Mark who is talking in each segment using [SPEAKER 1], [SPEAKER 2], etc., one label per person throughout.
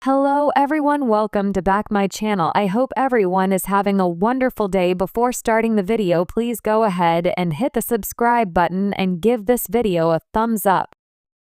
[SPEAKER 1] Hello everyone, welcome to back my channel. I hope everyone is having a wonderful day. Before starting the video, please go ahead and hit the subscribe button and give this video a thumbs up.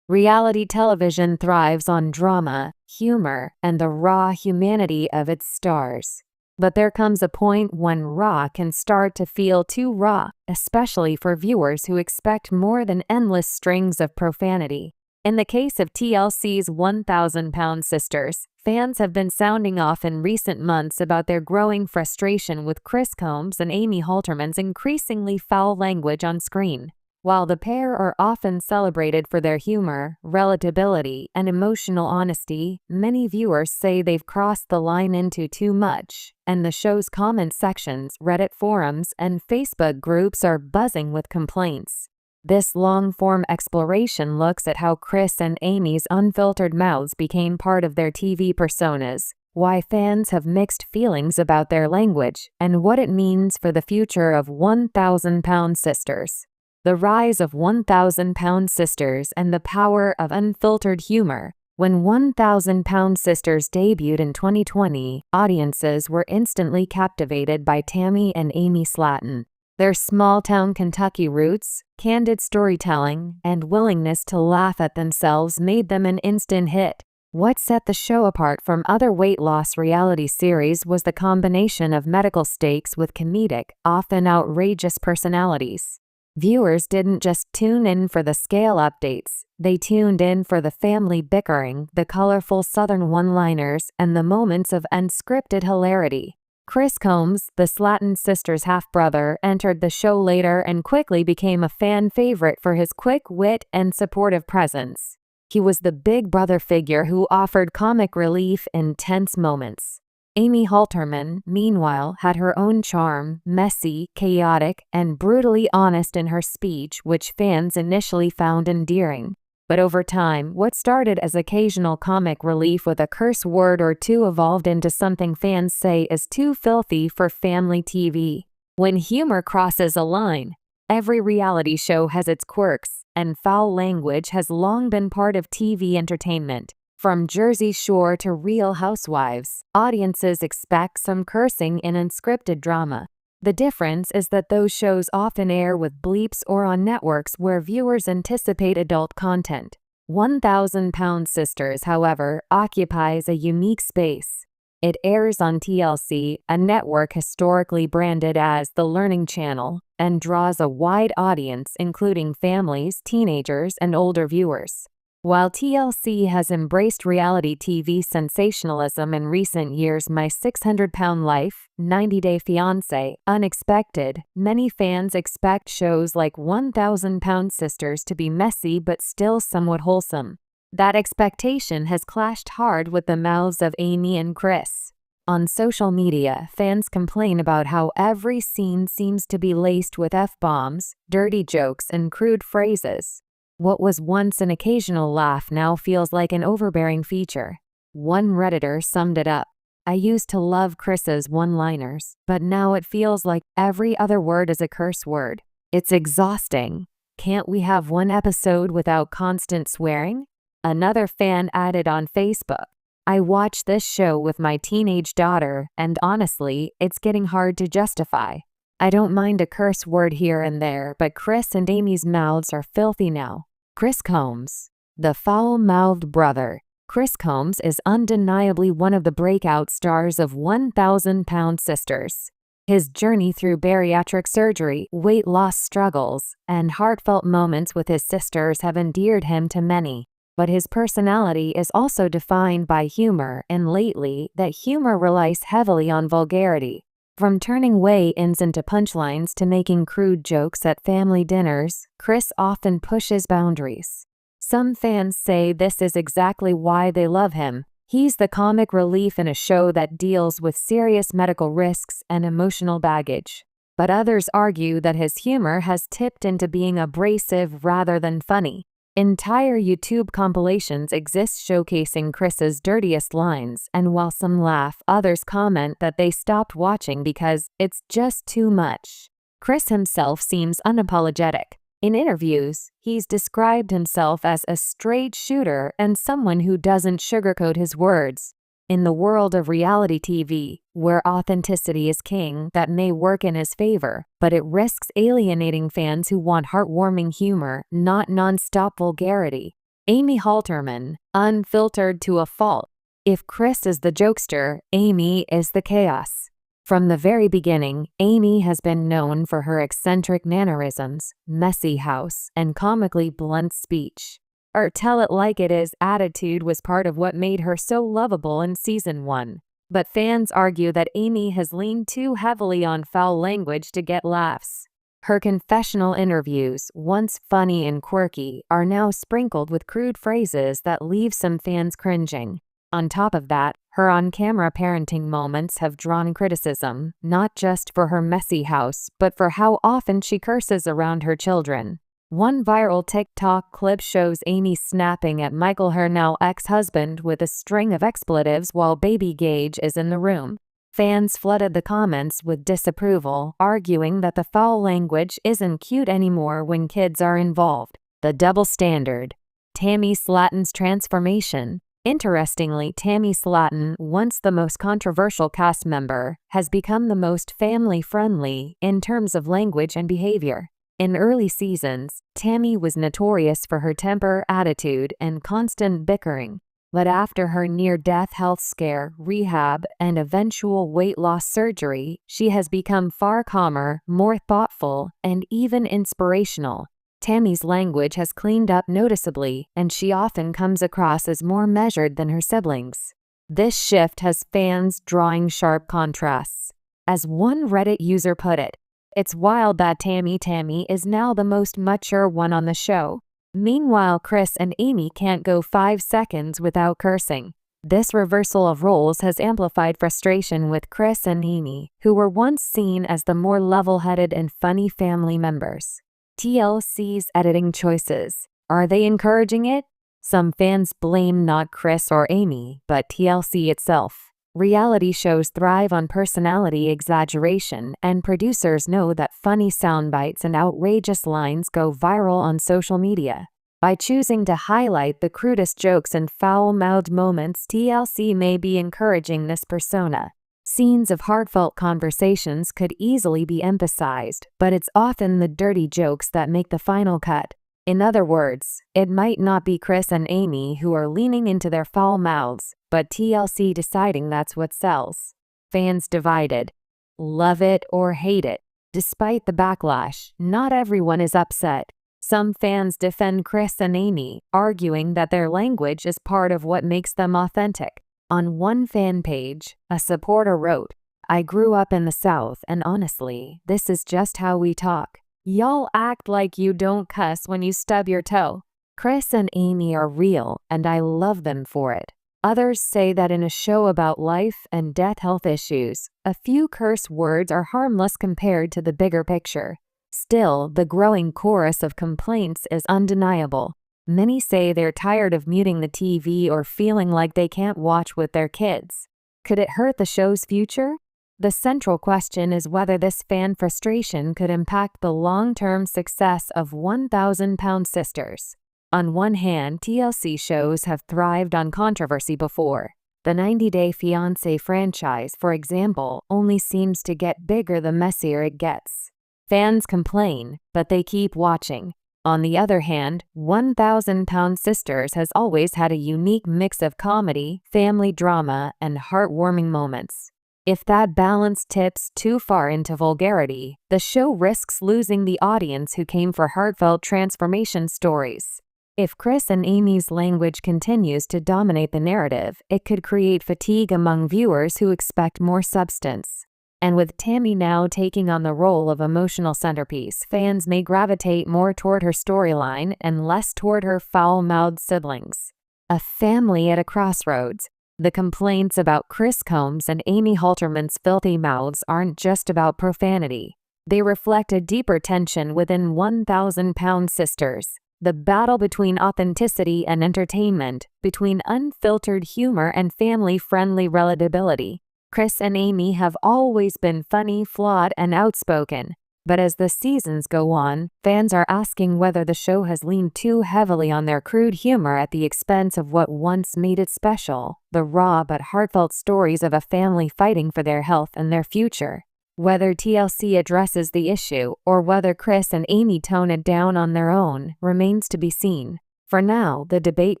[SPEAKER 1] Reality television thrives on drama, humor, and the raw humanity of its stars. But there comes a point when raw can start to feel too raw, especially for viewers who expect more than endless strings of profanity. In the case of TLC's 1,000-Pound Sisters, fans have been sounding off in recent months about their growing frustration with Chris Combs and Amy Halterman's increasingly foul language on screen. While the pair are often celebrated for their humor, relatability, and emotional honesty, many viewers say they've crossed the line into too much, and the show's comment sections, Reddit forums, and Facebook groups are buzzing with complaints. This long-form exploration looks at how Chris and Amy's unfiltered mouths became part of their TV personas, why fans have mixed feelings about their language, and what it means for the future of 1,000-Pound Sisters. The rise of 1,000-Pound Sisters and the power of unfiltered humor. When 1,000-Pound Sisters debuted in 2020, audiences were instantly captivated by Tammy and Amy Slatton. Their small-town Kentucky roots, candid storytelling, and willingness to laugh at themselves made them an instant hit. What set the show apart from other weight loss reality series was the combination of medical stakes with comedic, often outrageous personalities. Viewers didn't just tune in for the scale updates, they tuned in for the family bickering, the colorful Southern one-liners, and the moments of unscripted hilarity. Chris Combs, the Slatton sisters' half-brother, entered the show later and quickly became a fan favorite for his quick wit and supportive presence. He was the big brother figure who offered comic relief in tense moments. Amy Halterman, meanwhile, had her own charm, messy, chaotic, and brutally honest in her speech, which fans initially found endearing. But over time, what started as occasional comic relief with a curse word or two evolved into something fans say is too filthy for family TV. When humor crosses a line, every reality show has its quirks, and foul language has long been part of TV entertainment. From Jersey Shore to Real Housewives, audiences expect some cursing in unscripted drama. The difference is that those shows often air with bleeps or on networks where viewers anticipate adult content. 1,000-Pound Sisters, however, occupies a unique space. It airs on TLC, a network historically branded as the Learning Channel, and draws a wide audience including families, teenagers, and older viewers. While TLC has embraced reality TV sensationalism in recent years, My 600-Pound Life, 90 Day Fiancé, Unexpected, many fans expect shows like 1,000-Pound Sisters to be messy but still somewhat wholesome. That expectation has clashed hard with the mouths of Amy and Chris. On social media, fans complain about how every scene seems to be laced with F-bombs, dirty jokes, and crude phrases. What was once an occasional laugh now feels like an overbearing feature. One Redditor summed it up. I used to love Chris's one-liners, but now it feels like every other word is a curse word. It's exhausting. Can't we have one episode without constant swearing? Another fan added on Facebook. I watch this show with my teenage daughter, and honestly, it's getting hard to justify. I don't mind a curse word here and there, but Chris and Amy's mouths are filthy now. Chris Combs, the foul-mouthed brother. Chris Combs is undeniably one of the breakout stars of 1,000-Pound Sisters. His journey through bariatric surgery, weight loss struggles, and heartfelt moments with his sisters have endeared him to many. But his personality is also defined by humor, and lately, that humor relies heavily on vulgarity. From turning weigh-ins into punchlines to making crude jokes at family dinners, Chris often pushes boundaries. Some fans say this is exactly why they love him. He's the comic relief in a show that deals with serious medical risks and emotional baggage. But others argue that his humor has tipped into being abrasive rather than funny. Entire YouTube compilations exist showcasing Chris's dirtiest lines, and while some laugh, others comment that they stopped watching because it's just too much. Chris himself seems unapologetic. In interviews, he's described himself as a straight shooter and someone who doesn't sugarcoat his words. In the world of reality TV, where authenticity is king, that may work in his favor, but it risks alienating fans who want heartwarming humor, not non-stop vulgarity. Amy Halterman, unfiltered to a fault. If Chris is the jokester, Amy is the chaos. From the very beginning, Amy has been known for her eccentric mannerisms, messy house, and comically blunt speech. Her tell-it-like-it-is attitude was part of what made her so lovable in Season 1. But fans argue that Amy has leaned too heavily on foul language to get laughs. Her confessional interviews, once funny and quirky, are now sprinkled with crude phrases that leave some fans cringing. On top of that, her on-camera parenting moments have drawn criticism, not just for her messy house, but for how often she curses around her children. One viral TikTok clip shows Amy snapping at Michael, her now ex-husband, with a string of expletives while baby Gage is in the room. Fans flooded the comments with disapproval, arguing that the foul language isn't cute anymore when kids are involved. The double standard. Tammy Slatton's transformation. Interestingly, Tammy Slatton, once the most controversial cast member, has become the most family-friendly in terms of language and behavior. In early seasons, Tammy was notorious for her temper, attitude, and constant bickering. But after her near-death health scare, rehab, and eventual weight loss surgery, she has become far calmer, more thoughtful, and even inspirational. Tammy's language has cleaned up noticeably, and she often comes across as more measured than her siblings. This shift has fans drawing sharp contrasts. As one Reddit user put it, "It's wild that Tammy is now the most mature one on the show. Meanwhile, Chris and Amy can't go 5 seconds without cursing." This reversal of roles has amplified frustration with Chris and Amy, who were once seen as the more level-headed and funny family members. TLC's editing choices. Are they encouraging it? Some fans blame not Chris or Amy, but TLC itself. Reality shows thrive on personality exaggeration, and producers know that funny soundbites and outrageous lines go viral on social media. By choosing to highlight the crudest jokes and foul-mouthed moments, TLC may be encouraging this persona. Scenes of heartfelt conversations could easily be emphasized, but it's often the dirty jokes that make the final cut. In other words, it might not be Chris and Amy who are leaning into their foul mouths, but TLC deciding that's what sells. Fans divided. Love it or hate it. Despite the backlash, not everyone is upset. Some fans defend Chris and Amy, arguing that their language is part of what makes them authentic. On one fan page, a supporter wrote, "I grew up in the South, and honestly, this is just how we talk. Y'all act like you don't cuss when you stub your toe. Chris and Amy are real, and I love them for it." Others say that in a show about life and death health issues, a few curse words are harmless compared to the bigger picture. Still, the growing chorus of complaints is undeniable. Many say they're tired of muting the TV or feeling like they can't watch with their kids. Could it hurt the show's future? The central question is whether this fan frustration could impact the long-term success of 1,000-Pound Sisters. On one hand, TLC shows have thrived on controversy before. The 90 Day Fiancé franchise, for example, only seems to get bigger the messier it gets. Fans complain, but they keep watching. On the other hand, 1,000-Pound Sisters has always had a unique mix of comedy, family drama, and heartwarming moments. If that balance tips too far into vulgarity, the show risks losing the audience who came for heartfelt transformation stories. If Chris and Amy's language continues to dominate the narrative, it could create fatigue among viewers who expect more substance. And with Tammy now taking on the role of emotional centerpiece, fans may gravitate more toward her storyline and less toward her foul-mouthed siblings. A family at a crossroads. The complaints about Chris Combs and Amy Halterman's filthy mouths aren't just about profanity. They reflect a deeper tension within 1,000-Pound Sisters. The battle between authenticity and entertainment, between unfiltered humor and family-friendly relatability. Chris and Amy have always been funny, flawed, and outspoken. But as the seasons go on, fans are asking whether the show has leaned too heavily on their crude humor at the expense of what once made it special, the raw but heartfelt stories of a family fighting for their health and their future. Whether TLC addresses the issue, or whether Chris and Amy tone it down on their own, remains to be seen. For now, the debate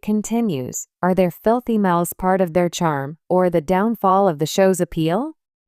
[SPEAKER 1] continues. Are their filthy mouths part of their charm, or the downfall of the show's appeal?